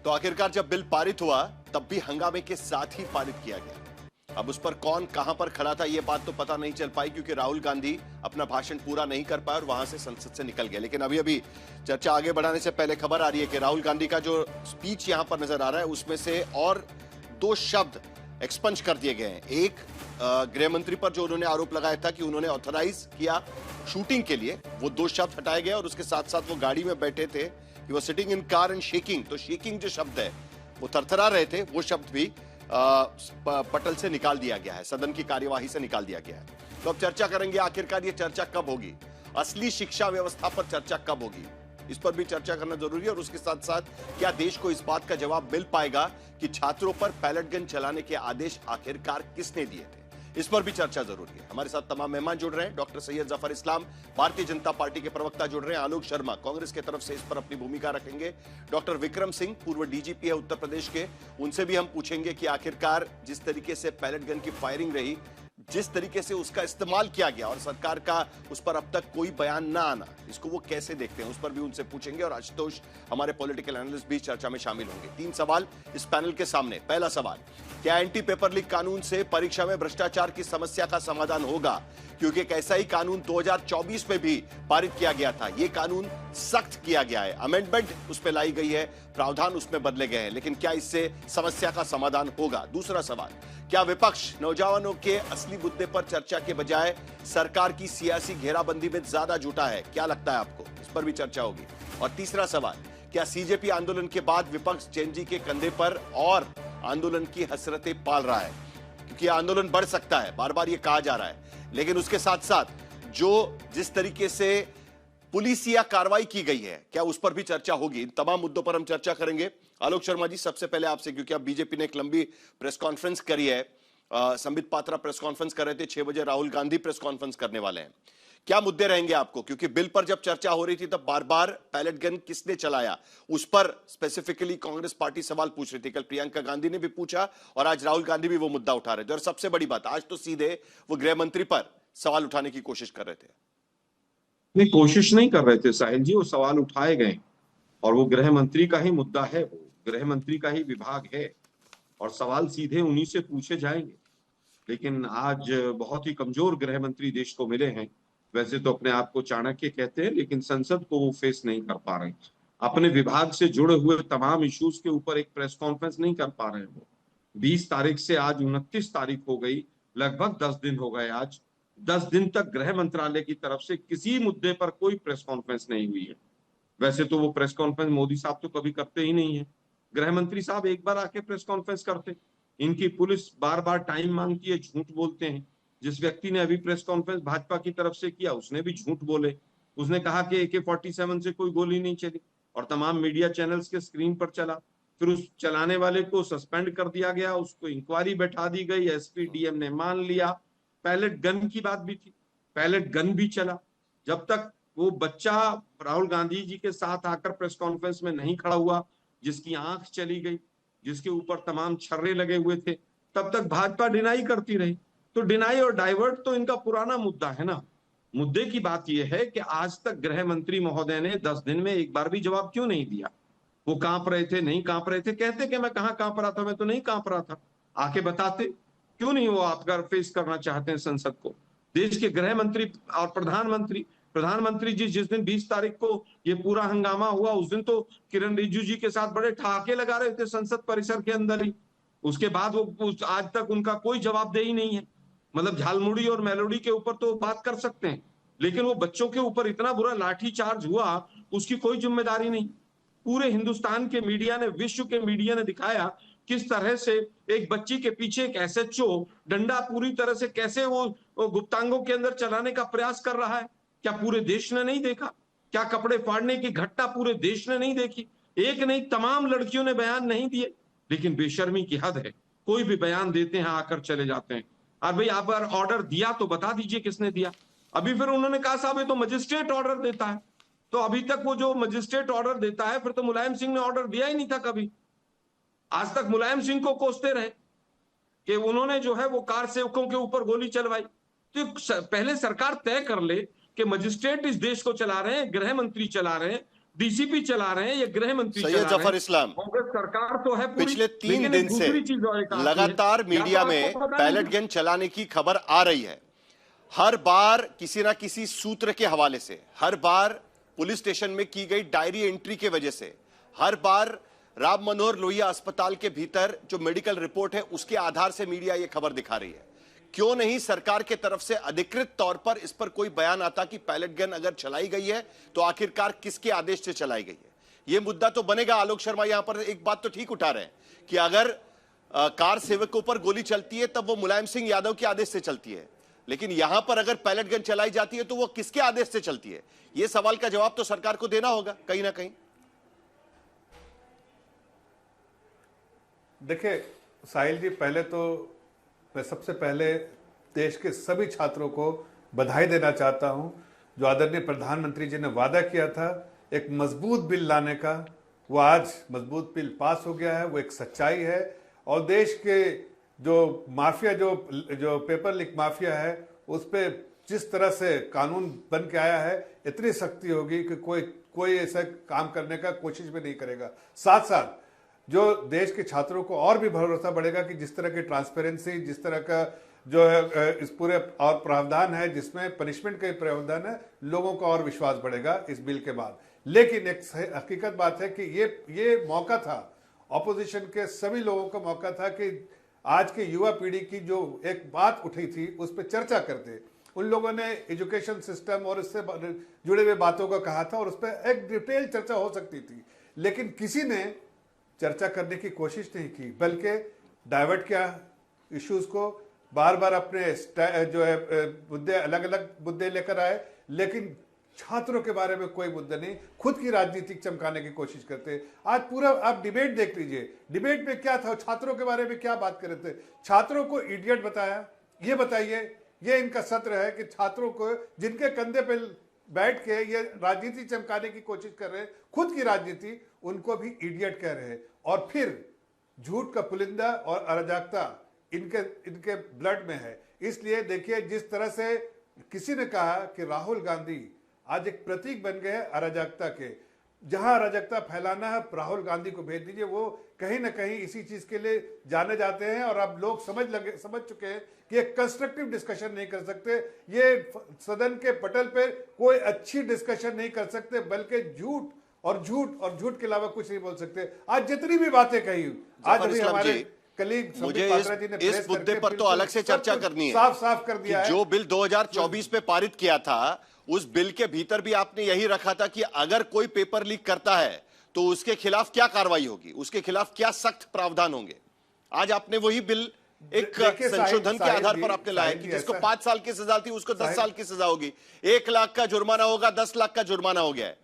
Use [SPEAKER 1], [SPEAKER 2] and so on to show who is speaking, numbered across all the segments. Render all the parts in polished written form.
[SPEAKER 1] तो आखिरकार जब बिल पारित हुआ तब भी हंगामे के साथ ही पारित किया गया। अब उस पर कौन कहां पर खड़ा था यह बात तो पता नहीं चल पाई, क्योंकि राहुल गांधी अपना भाषण पूरा नहीं कर पाए और वहां से संसद से निकल गए। लेकिन अभी अभी चर्चा आगे बढ़ाने से पहले खबर आ रही है कि राहुल गांधी का जो स्पीच यहां पर नजर आ रहा है उसमें से और 2 शब्द एक्सपंज कर दिए गए हैं। एक गृह मंत्री पर जो उन्होंने आरोप लगाया था कि उन्होंने ऑथराइज किया शूटिंग के लिए, वो 2 शब्द हटाए गए और उसके साथ साथ वो गाड़ी में बैठे थे, he was sitting in car and shaking, तो शेकिंग जो शब्द है वो थरथरा रहे थे, वो शब्द भी पटल से निकाल दिया गया है, सदन की कार्यवाही से निकाल दिया गया है। तो अब चर्चा करेंगे आखिरकार ये चर्चा कब होगी, असली शिक्षा व्यवस्था पर चर्चा कब होगी, इस पर भी चर्चा करना जरूरी है। और उसके साथ साथ क्या देश को इस बात का जवाब मिल पाएगा कि छात्रों पर पैलेट गन चलाने के आदेश आखिरकार किसने दिए थे, इस पर भी चर्चा जरूरी है। हमारे साथ तमाम मेहमान जुड़ रहे हैं। डॉक्टर सैयद जफर इस्लाम भारतीय जनता पार्टी के प्रवक्ता जुड़ रहे हैं, आलोक शर्मा कांग्रेस की तरफ से इस पर अपनी भूमिका रखेंगे, डॉक्टर विक्रम सिंह पूर्व डीजीपी है उत्तर प्रदेश के, उनसे भी हम पूछेंगे कि आखिरकार जिस तरीके से पैलेट गन की फायरिंग रही, जिस तरीके से उसका इस्तेमाल किया गया और सरकार का उस पर अब तक कोई बयान ना आना, इसको वो कैसे देखते हैं, उस पर भी उनसे पूछेंगे। और आशुतोष हमारे पॉलिटिकल एनालिस्ट भी चर्चा में शामिल होंगे। 3 सवाल इस पैनल के सामने। पहला सवाल, क्या एंटी पेपर लीक कानून से परीक्षा में भ्रष्टाचार की समस्या का समाधान होगा? क्योंकि एक ऐसा ही कानून 2024 में भी पारित किया गया था। यह कानून सख्त किया गया है, अमेंडमेंट उस पर लाई गई है, प्रावधान उसमें बदले गए हैं, लेकिन क्या इससे समस्या का समाधान होगा? दूसरा सवाल, क्या विपक्ष नौजवानों के असली मुद्दे पर चर्चा के बजाय सरकार की सियासी घेराबंदी में ज्यादा जुटा है? क्या लगता है आपको? इस पर भी चर्चा होगी। और तीसरा सवाल, क्या सीजेपी आंदोलन के बाद विपक्ष जेएनजी के कंधे पर और आंदोलन की हसरतें पाल रहा है? क्योंकि आंदोलन बढ़ सकता है, बार बार ये कहा जा रहा है, लेकिन उसके साथ साथ जिस तरीके से पुलिसिया कार्रवाई की गई है, क्या उस पर भी चर्चा होगी? इन तमाम मुद्दों पर हम चर्चा करेंगे। आलोक शर्मा जी, सबसे पहले आपसे, क्योंकि अब बीजेपी ने एक लंबी प्रेस कॉन्फ्रेंस करी है, संबित पात्रा प्रेस कॉन्फ्रेंस कर रहे थे, 6 बजे राहुल गांधी प्रेस कॉन्फ्रेंस करने वाले हैं। क्या मुद्दे रहेंगे आपको? क्योंकि बिल पर जब चर्चा हो रही थी तब बार बार पैलेट गन किसने चलाया, उस पर स्पेसिफिकली कांग्रेस पार्टी सवाल पूछ रही थी। कल प्रियंका गांधी ने भी पूछा और आज राहुल गांधी भी वो मुद्दा उठा रहे थे। और सबसे बड़ी बात, आज तो सीधे वो गृह मंत्री पर सवाल उठाने की कोशिश कर रहे थे।
[SPEAKER 2] नहीं, कोशिश नहीं कर रहे थे साहिल जी, वो सवाल उठाए गए और वो गृह मंत्री का ही मुद्दा है, वो गृह मंत्री का ही विभाग है और सवाल सीधे उन्हीं से पूछे जाएंगे। लेकिन आज बहुत ही कमजोर गृह मंत्री देश को मिले हैं। वैसे तो अपने आप को चाणक्य कहते हैं, लेकिन संसद को वो फेस नहीं कर पा रहे। अपने विभाग से जुड़े हुए तमाम इश्यूज के ऊपर एक प्रेस कॉन्फ्रेंस नहीं कर पा रहे हैं वो। 20 तारीख से आज 29 तारीख हो गई, लगभग 10 दिन हो गए। आज 10 दिन तक गृह मंत्रालय की तरफ से किसी मुद्दे पर कोई प्रेस कॉन्फ्रेंस नहीं हुई है। वैसे तो वो प्रेस कॉन्फ्रेंस मोदी साहब तो कभी करते ही नहीं है। गृह मंत्री साहब एक बार आके प्रेस कॉन्फ्रेंस करते। इनकी पुलिस बार बार टाइम मांगती है, झूठ बोलते हैं। जिस व्यक्ति ने अभी प्रेस कॉन्फ्रेंस भाजपा की तरफ से किया उसने भी झूठ बोले। उसने कहा कि AK-47 से कोई गोली नहीं चली और तमाम मीडिया चैनल्स के स्क्रीन पर चला। फिर उस चलाने वाले को सस्पेंड कर दिया गया, उसको इंक्वायरी बैठा दी गई, SP DM ने मान लिया। पैलेट गन की बात भी थी, पैलेट गन भी चला। जब तक वो बच्चा राहुल गांधी जी के साथ आकर प्रेस कॉन्फ्रेंस में नहीं खड़ा हुआ, जिसकी आंख चली गई, जिसके ऊपर तमाम छर्रे लगे हुए थे, तब तक भाजपा डिनाई करती रही। तो डिनाई और डाइवर्ट तो इनका पुराना मुद्दा है ना। मुद्दे की बात यह है कि आज तक गृह मंत्री महोदय ने 10 दिन में एक बार भी जवाब क्यों नहीं दिया? वो कांप रहे थे, नहीं कांप रहे थे, कहते कि मैं कहां कांप रहा था, मैं तो नहीं कांप रहा था, आके बताते। क्यों नहीं वो आपका फेस करना चाहते हैं संसद को? देश के गृह मंत्री और प्रधानमंत्री जी जिस दिन 20 तारीख को ये पूरा हंगामा हुआ, उस दिन तो किरण रिजिजू जी के साथ बड़े ठहाके लगा रहे थे संसद परिसर के अंदर ही। उसके बाद वो आज तक उनका कोई जवाबदेही नहीं है। मतलब झालमुड़ी और मेलोडी के ऊपर तो बात कर सकते हैं, लेकिन वो बच्चों के ऊपर इतना बुरा लाठी चार्ज हुआ, उसकी कोई जिम्मेदारी नहीं। पूरे हिंदुस्तान के मीडिया ने, विश्व के मीडिया ने दिखाया किस तरह से एक बच्ची के पीछे एक SHO डंडा पूरी तरह से कैसे वो गुप्तांगों के अंदर चलाने का प्रयास कर रहा है। क्या पूरे देश ने नहीं देखा? क्या कपड़े फाड़ने की घटना पूरे देश ने नहीं देखी? एक नहीं, तमाम लड़कियों ने बयान नहीं दिए। लेकिन बेशर्मी की हद है, कोई भी बयान देते हैं आकर चले जाते हैं। और भाई आप अगर ऑर्डर दिया तो बता दीजिए किसने दिया। अभी फिर उन्होंने कहा साहब ये तो मजिस्ट्रेट ऑर्डर देता है। तो अभी तक वो जो मजिस्ट्रेट ऑर्डर देता है, फिर तो मुलायम सिंह ने ऑर्डर दिया ही नहीं था कभी। आज तक मुलायम सिंह को कोसते रहे कि उन्होंने जो है वो कार सेवकों के ऊपर गोली चलवाई। तो पहले सरकार तय कर ले कि मजिस्ट्रेट इस देश को चला रहे हैं, गृह मंत्री चला रहे हैं, डीसीपी चला रहे हैं, ये गृह मंत्री चला
[SPEAKER 1] सैयद
[SPEAKER 2] रहे हैं।
[SPEAKER 1] जफर इस्लाम,
[SPEAKER 2] कांग्रेस सरकार तो है पूरी,
[SPEAKER 1] पिछले 3
[SPEAKER 2] लेकिन
[SPEAKER 1] दिन
[SPEAKER 2] एक
[SPEAKER 1] से
[SPEAKER 2] दूसरी चीज और एक आती है,
[SPEAKER 1] लगातार
[SPEAKER 2] या तो
[SPEAKER 1] मीडिया
[SPEAKER 2] आपको
[SPEAKER 1] में
[SPEAKER 2] पता नहीं
[SPEAKER 1] पैलेट गन चलाने की खबर आ रही है। हर बार किसी ना किसी सूत्र के हवाले से, हर बार पुलिस स्टेशन में की गई डायरी एंट्री के वजह से, हर बार राम मनोहर लोहिया अस्पताल के भीतर जो मेडिकल रिपोर्ट है उसके आधार से मीडिया यह खबर दिखा रही है। क्यों नहीं सरकार के तरफ से अधिकृत तौर पर इस पर कोई बयान आता कि पैलेट गन अगर चलाई गई है तो आखिरकार किसके आदेश से चलाई गई है? यह मुद्दा तो बनेगा। आलोक शर्मा यहां पर एक बात तो ठीक उठा रहे हैं कि अगर कार सेवकों पर गोली चलती है तब वो मुलायम सिंह यादव के आदेश से चलती है, लेकिन यहां पर अगर पैलेट गन चलाई जाती है तो वो किसके आदेश से चलती है? यह सवाल का जवाब तो सरकार को देना होगा कहीं ना कहीं।
[SPEAKER 3] देखिए साहिल जी, पहले तो मैं सबसे पहले देश के सभी छात्रों को बधाई देना चाहता हूं। जो आदरणीय प्रधानमंत्री जी ने वादा किया था एक मजबूत बिल लाने का, वो आज मजबूत बिल पास हो गया है, वो एक सच्चाई है। और देश के जो माफिया, जो पेपर लीक माफिया है, उस पर जिस तरह से कानून बन के आया है, इतनी सख्ती होगी कि कोई ऐसा काम करने का कोशिश भी नहीं करेगा। साथ साथ जो देश के छात्रों को और भी भरोसा बढ़ेगा कि जिस तरह की ट्रांसपेरेंसी, जिस तरह का जो है इस पूरे और प्रावधान है जिसमें पनिशमेंट का प्रावधान है, लोगों का और विश्वास बढ़ेगा इस बिल के बाद। लेकिन एक हकीकत बात है कि ये मौका था, ऑपोजिशन के सभी लोगों का मौका था कि आज के युवा पीढ़ी की जो एक बात उठी थी उस पर चर्चा करते। उन लोगों ने एजुकेशन सिस्टम और इससे जुड़े हुए बातों का कहा था और उस पर एक डिटेल चर्चा हो सकती थी, लेकिन किसी ने चर्चा करने की कोशिश नहीं की, बल्कि डाइवर्ट किया इश्यूज को। बार बार अपने जो है मुद्दे, अलग अलग मुद्दे लेकर आए, लेकिन छात्रों के बारे में कोई मुद्दा नहीं, खुद की राजनीति चमकाने की कोशिश करते। आज पूरा आप डिबेट देख लीजिए, डिबेट में क्या था, छात्रों के बारे में क्या बात कर रहे थे। छात्रों को इडियट बताया। ये बताइए, ये इनका सत्र है कि छात्रों को जिनके कंधे पे बैठ के ये राजनीति चमकाने की कोशिछ कर रहे हैं, खुद की राजनीति, उनको भी इडियट कह रहे हैं। और फिर झूठ का पुलिंदा और अराजकता इनके ब्लड में है। इसलिए देखिए, जिस तरह से किसी ने कहा कि राहुल गांधी आज एक प्रतीक बन गए अराजकता के, जहां अराजकता फैलाना है राहुल गांधी को भेज दीजिए, वो कहीं ना कहीं इसी चीज के लिए जाने जाते हैं। और अब लोग समझ चुके हैं कि एक कंस्ट्रक्टिव डिस्कशन नहीं कर सकते, ये सदन के पटल पर कोई अच्छी डिस्कशन नहीं कर सकते, बल्कि झूठ के अलावा कुछ नहीं बोल सकते। आज जितनी भी बातें कही, आज अभी हमारे कलीग
[SPEAKER 1] मुझे इस मुद्दे पर तो अलग से चर्चा करनी है।
[SPEAKER 3] साफ कर दिया है।
[SPEAKER 1] जो बिल 2024 में पारित किया था, उस बिल के भीतर भी आपने यही रखा था कि अगर कोई पेपर लीक करता है तो उसके खिलाफ क्या कार्रवाई होगी, उसके खिलाफ क्या सख्त प्रावधान होंगे। आज आपने वही बिल एक संशोधन के आधार पर आपने लाया कि जिसको 5 साल की सजा थी उसको 10 साल की सजा होगी, 1 लाख का जुर्माना होगा, 10 लाख का जुर्माना हो गया है।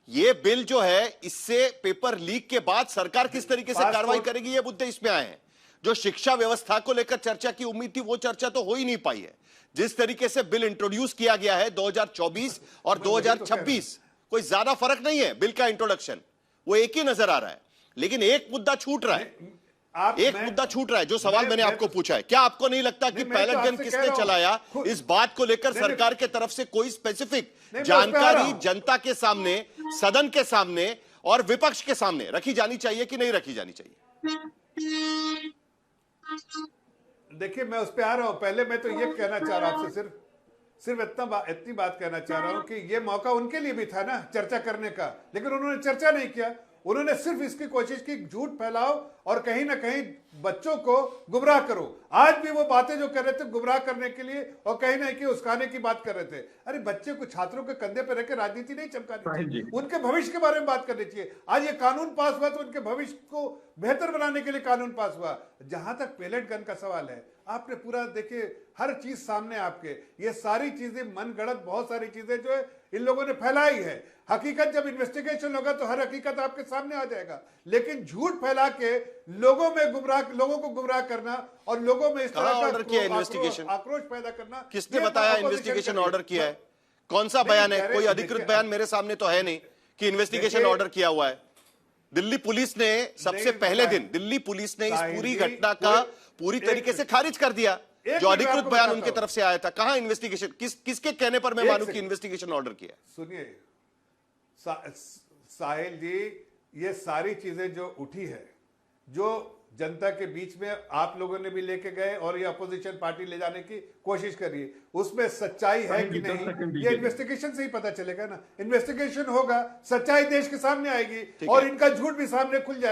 [SPEAKER 1] ये बिल जो है, इससे पेपर लीक के बाद सरकार किस तरीके से कार्रवाई करेगी, ये मुद्दे इसमें आए हैं। जो शिक्षा व्यवस्था को लेकर चर्चा की उम्मीद थी, वो चर्चा तो हो ही नहीं पाई है। जिस तरीके से बिल इंट्रोड्यूस किया गया है 2024 और 2026, कोई ज्यादा फर्क नहीं है। बिल का इंट्रोडक्शन वो एक ही नजर आ रहा है, लेकिन एक मुद्दा छूट रहा है। मुद्दा छूट रहा है। जो सवाल मैंने आपको पूछा है, क्या आपको नहीं लगता कि पैलेट गन किसने चलाया, इस बात को लेकर सरकार के तरफ से कोई स्पेसिफिक जानकारी जनता के सामने, सदन के सामने और विपक्ष के सामने रखी जानी चाहिए कि नहीं रखी जानी चाहिए?
[SPEAKER 3] देखिए, मैं उस पर आ रहा हूं। पहले मैं तो ये कहना चाह रहा हूं आपसे, सिर्फ इतनी बात कहना चाह रहा हूं कि ये मौका उनके लिए भी था ना चर्चा करने का, लेकिन उन्होंने चर्चा नहीं किया। उन्होंने सिर्फ इसकी कोशिश की झूठ फैलाओ और कहीं ना कहीं बच्चों को गुमराह करो। आज भी वो बातें जो कर रहे थे गुमराह करने के लिए और कहीं ना कहीं उसकाने की बात कर रहे थे। अरे बच्चे को, छात्रों के कंधे पर रहकर राजनीति नहीं चमकानी चाहिए, उनके भविष्य के बारे में बात करनी चाहिए। आज ये कानून पास हुआ तो उनके भविष्य को बेहतर बनाने के लिए कानून पास हुआ। जहां तक पैलेट गन का सवाल है, आपने पूरा देखिए, हर चीज सामने आपके, ये सारी चीजें मन गढ़ंत, बहुत सारी चीजें जो है इन लोगों ने फैलाई है। हकीकत जब इन्वेस्टिगेशन होगा तो हर हकीकत आपके सामने आ जाएगा, लेकिन झूठ फैला के लोगों को गुमराह करना और लोगों में इस तरह का आक्रोश पैदा करना।
[SPEAKER 1] किसने बताया इन्वेस्टिगेशन ऑर्डर किया है? कौन सा बयान है? कोई अधिकृत बयान मेरे सामने तो है नहीं कि इन्वेस्टिगेशन ऑर्डर किया हुआ है। दिल्ली पुलिस ने सबसे पहले दिन इस पूरी घटना का पूरी तरीके से खारिज कर दिया। जो अधिकृत बयान उनके तरफ से आया था, कहां इन्वेस्टिगेशन, किसके कहने पर मैं मानूं कि इन्वेस्टिगेशन ऑर्डर किया?
[SPEAKER 3] सुनिए, साहिल जी, ये सारी चीजें जो उठी है, जो जनता के बीच में आप लोगों ने भी लेके गए और ये अपोजिशन पार्टी ले जाने की कोशिश कर रही है, उसमें सच्चाई है
[SPEAKER 2] साहिल
[SPEAKER 3] कि
[SPEAKER 2] जी, 10 सेकंड
[SPEAKER 3] नहीं,
[SPEAKER 2] दीजिए।
[SPEAKER 3] ये इन्वेस्टिगेशन से ही पता चलेगा ना। इन्वेस्टिगेशन होगा, सच्चाई देश के सामने आएगी
[SPEAKER 1] ठीक
[SPEAKER 3] और
[SPEAKER 1] है।
[SPEAKER 3] इनका झूठ भी सामने खुल जाएगा।